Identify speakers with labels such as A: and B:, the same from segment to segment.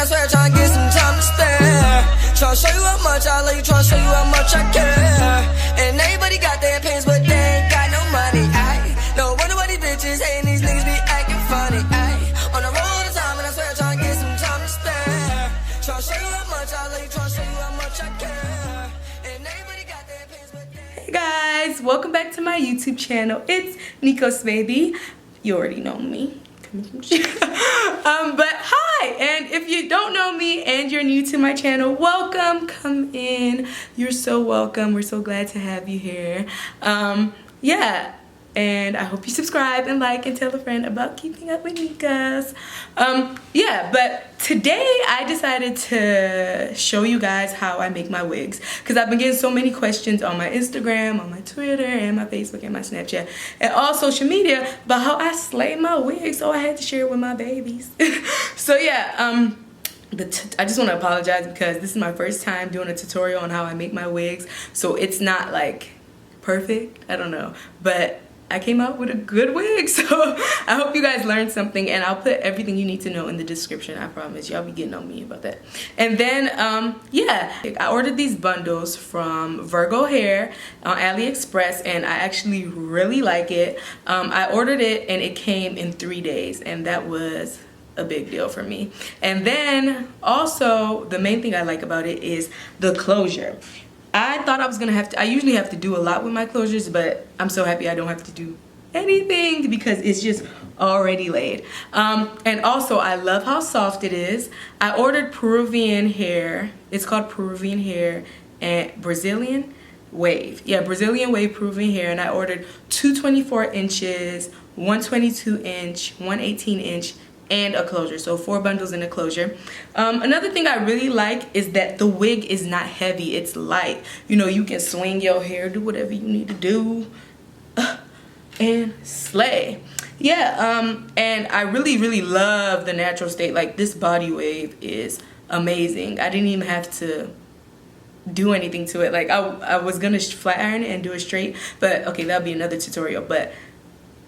A: swear tryna get some time to spare. Tryna show you how much I love you, tryna show you how much I care. And everybody got their opinions, but they ain't got no money. No wonder why these bitches hating, these niggas be acting funny. On the road all the time, and I swear tryna get some time to spare. Tryna show you how much I love you, tryna show you how much I care. And everybody got their opinions, but they...
B: Hey guys, welcome back to my YouTube channel. It's Nico's baby. You already know me. But hi, and if you don't know me and you're new to my channel, welcome. Come in. You're so welcome. We're so glad to have you here. Yeah. And I hope you subscribe and like and tell a friend about Keeping Up with Nikas. Yeah, but today I decided to show you guys how I make my wigs. Because I've been getting so many questions on my Instagram, on my Twitter, and my Facebook, and my Snapchat, and all social media about how I slay my wigs. So I had to share it with my babies. So yeah, I just want to apologize because this is my first time doing a tutorial on how I make my wigs. So it's not like perfect, I don't know. But I came out with a good wig, so I hope you guys learned something, and I'll put everything you need to know in the description. I promise. Y'all be getting on me about that. And then yeah, I ordered these bundles from VIRGO hair on aliexpress, and I actually really like it. I ordered it and it came in 3 days, and that was a big deal for me. And then also the main thing I like about it is the closure. I thought I was gonna have to, I usually have to do a lot with my closures, but I'm so happy I don't have to do anything because it's just already laid. And also I love how soft it is. I ordered Peruvian hair. It's called Peruvian hair and Brazilian wave. Yeah, Brazilian wave Peruvian hair, and I ordered 224 inches, 122 inch, 118 inch, and a closure. So 4 bundles in a closure. Another thing I really like is that the wig is not heavy, it's light. You know, you can swing your hair, do whatever you need to do, and slay. Yeah, and I really love the natural state. Like, this body wave is amazing. I didn't even have to do anything to it. Like, I was gonna flat iron it and do it straight, but okay, that'll be another tutorial. But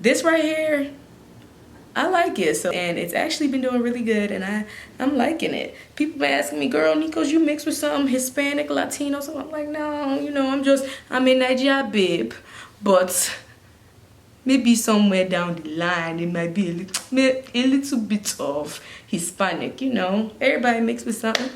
B: this right here, I like it. So, and it's actually been doing really good, and I'm liking it. People been asking me, girl, Nikos, you mixed with something Hispanic, Latino? So I'm like, no, you know, I'm in Nigeria, babe. But maybe somewhere down the line, it might be a little bit of Hispanic, you know. Everybody mixed with something.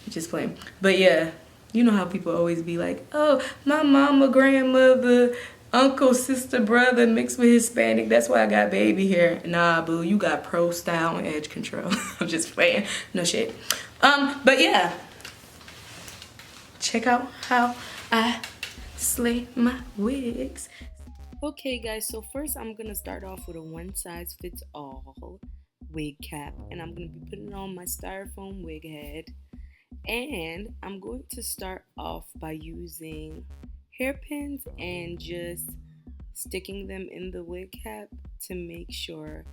B: Just playing. But yeah, you know how people always be like, oh, my mama, grandmother, uncle, sister, brother mixed with Hispanic, that's why I got baby hair. Nah, boo, you got pro style and edge control. I'm just playing, no shit. But yeah, check out how I slay my wigs. Okay guys, so first I'm gonna start off with a one size fits all wig cap, and I'm gonna be putting on my styrofoam wig head, and I'm going to start off by using hairpins and just sticking them in the wig cap to make sure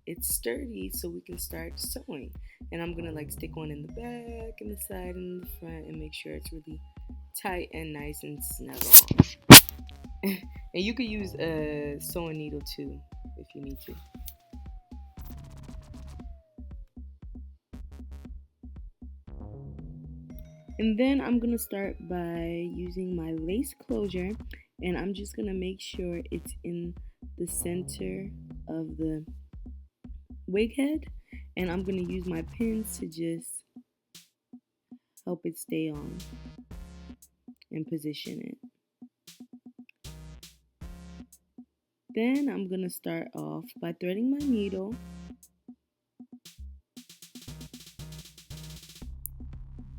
B: it's sturdy so we can start sewing. And I'm gonna like stick one in the back and the side and the front and make sure it's really tight and nice and snug on. And you could use a sewing needle too if you need to. And then I'm gonna start by using my lace closure, and I'm just gonna make sure it's in the center of the wig head, and I'm gonna use my pins to just help it stay on and position it. Then I'm gonna start off by threading my needle.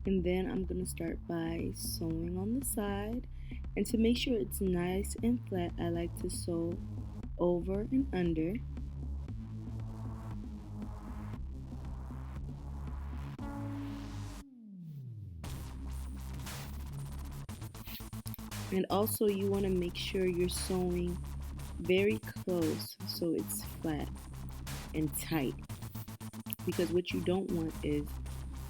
B: And then I'm gonna start by sewing on the side, and to make sure it's nice and flat, I like to sew over and under. And also you want to make sure you're sewing very close so it's flat and tight, because what you don't want is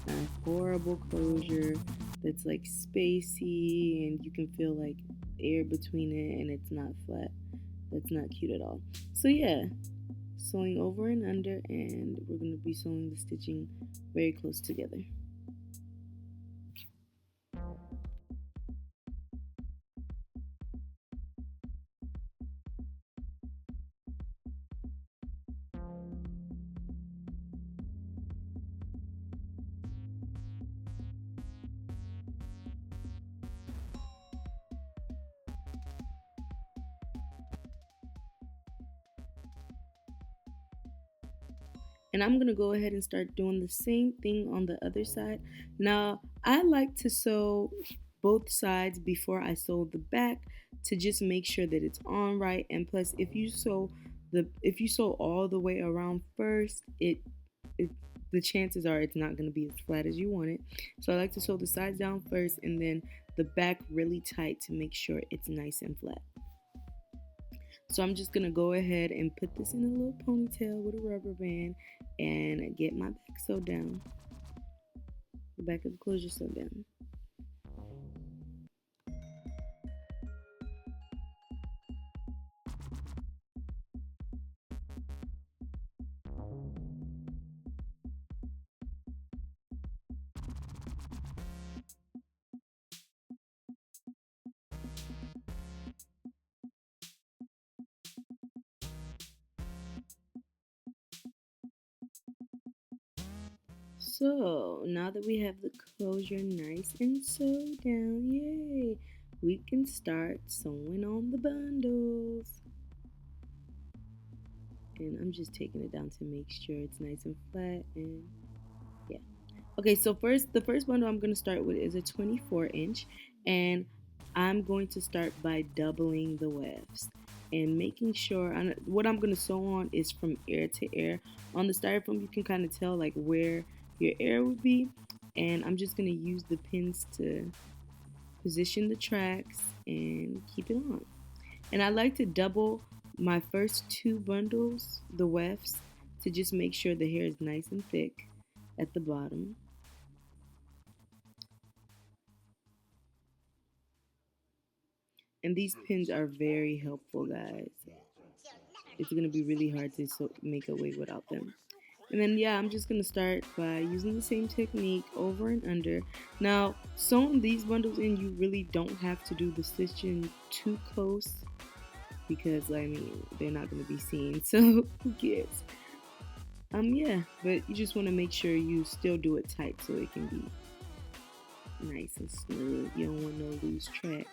B: a horrible closure that's like spacey and you can feel like air between it and it's not flat. That's not cute at all. So yeah, sewing over and under, and we're going to be sewing the stitching very close together. And I'm gonna go ahead and start doing the same thing on the other side. Now, I like to sew both sides before I sew the back to just make sure that it's on right. And plus, if you sew all the way around first, the chances are it's not gonna be as flat as you want it. So I like to sew the sides down first and then the back really tight to make sure it's nice and flat. So I'm just gonna go ahead and put this in a little ponytail with a rubber band and get my back sewed down. The back of the closure sewed down. So now that we have the closure nice and sewed down, yay, we can start sewing on the bundles. And I'm just taking it down to make sure it's nice and flat, and yeah. Okay, so the first bundle I'm going to start with is a 24-inch, and I'm going to start by doubling the wefts and making sure what I'm going to sew on is from ear to ear. On the styrofoam, you can kind of tell like where your ear would be, and I'm just going to use the pins to position the tracks and keep it on. And I like to double my first two bundles, the wefts, to just make sure the hair is nice and thick at the bottom. And these pins are very helpful, guys. It's going to be really hard to make a wig without them. And then yeah, I'm just going to start by using the same technique over and under. Now, sewing these bundles in, you really don't have to do the stitching too close because, I mean, they're not going to be seen, so who cares? Yeah, but you just want to make sure you still do it tight so it can be nice and smooth. You don't want no loose tracks.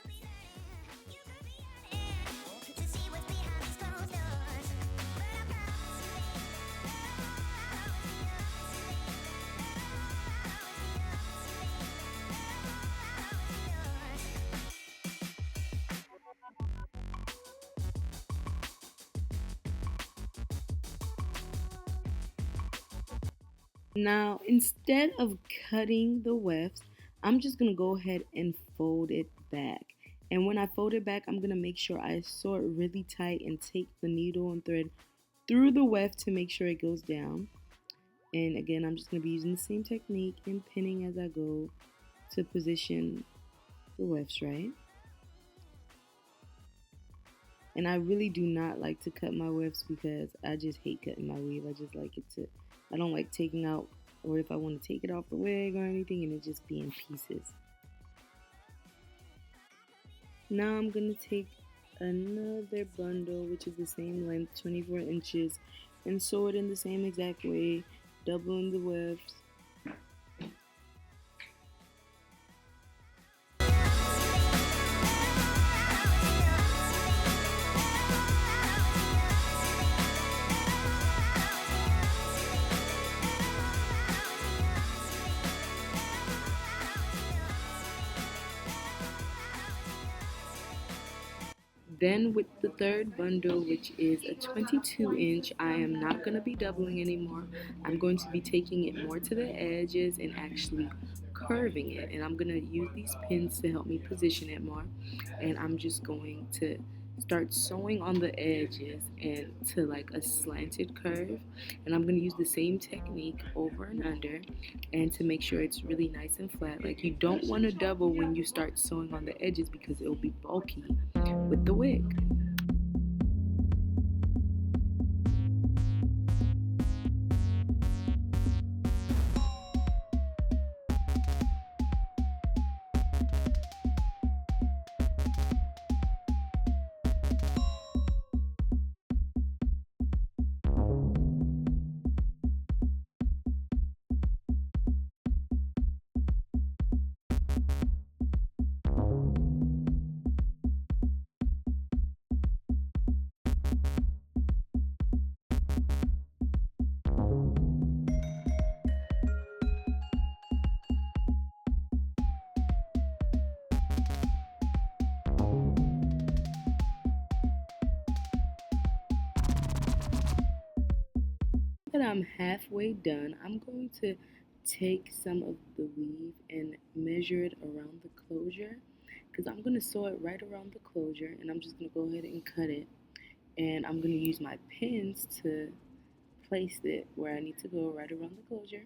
B: Now, instead of cutting the wefts, I'm just going to go ahead and fold it back. And when I fold it back, I'm going to make sure I sew it really tight and take the needle and thread through the weft to make sure it goes down. And again, I'm just going to be using the same technique and pinning as I go to position the wefts right. And I really do not like to cut my wefts because I just hate cutting my weave. I just like it to, I don't like taking out, or if I want to take it off the wig or anything, and it just be in pieces. Now I'm going to take another bundle, which is the same length, 24 inches, and sew it in the same exact way, doubling the wefts. Then with the third bundle, which is a 22-inch, I am not going to be doubling anymore. I'm going to be taking it more to the edges and actually curving it. And I'm going to use these pins to help me position it more. And I'm just going to start sewing on the edges and to like a slanted curve. And I'm going to use the same technique over and under, and to make sure it's really nice and flat. Like, you don't want to double when you start sewing on the edges because it will be bulky with the wig. that I'm halfway done, I'm going to take some of the weave and measure it around the closure, because I'm going to sew it right around the closure, and I'm just going to go ahead and cut it. And I'm going to use my pins to place it where I need to go, right around the closure,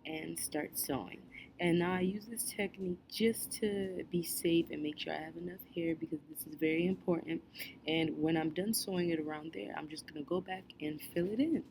B: and start sewing. And now I use this technique just to be safe and make sure I have enough hair, because this is very important. And when I'm done sewing it around there, I'm just going to go back and fill it in.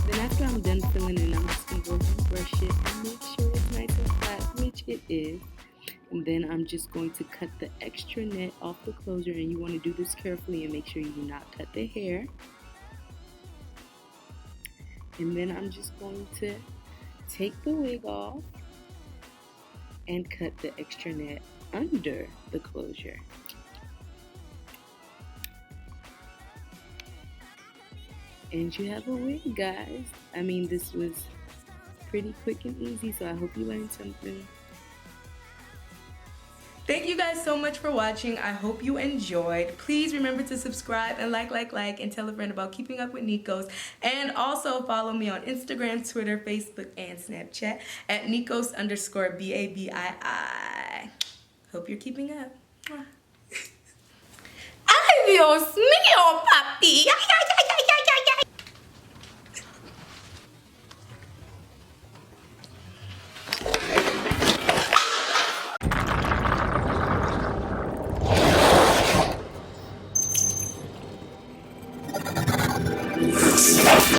B: Then after I'm done filling in, I'm just going to go ahead and brush it and make sure it's nice and flat, which it is. And then I'm just going to cut the extra net off the closure, and you want to do this carefully and make sure you do not cut the hair. And then I'm just going to take the wig off and cut the extra net under the closure. And you have a wig, guys. I mean, this was pretty quick and easy, so I hope you learned something. Thank you guys so much for watching. I hope you enjoyed. Please remember to subscribe and like, and tell a friend about Keeping Up with Nikos. And also follow me on Instagram, Twitter, Facebook, and Snapchat at Nikos_BABII. Hope you're keeping up. Ay, Dios mío, papi.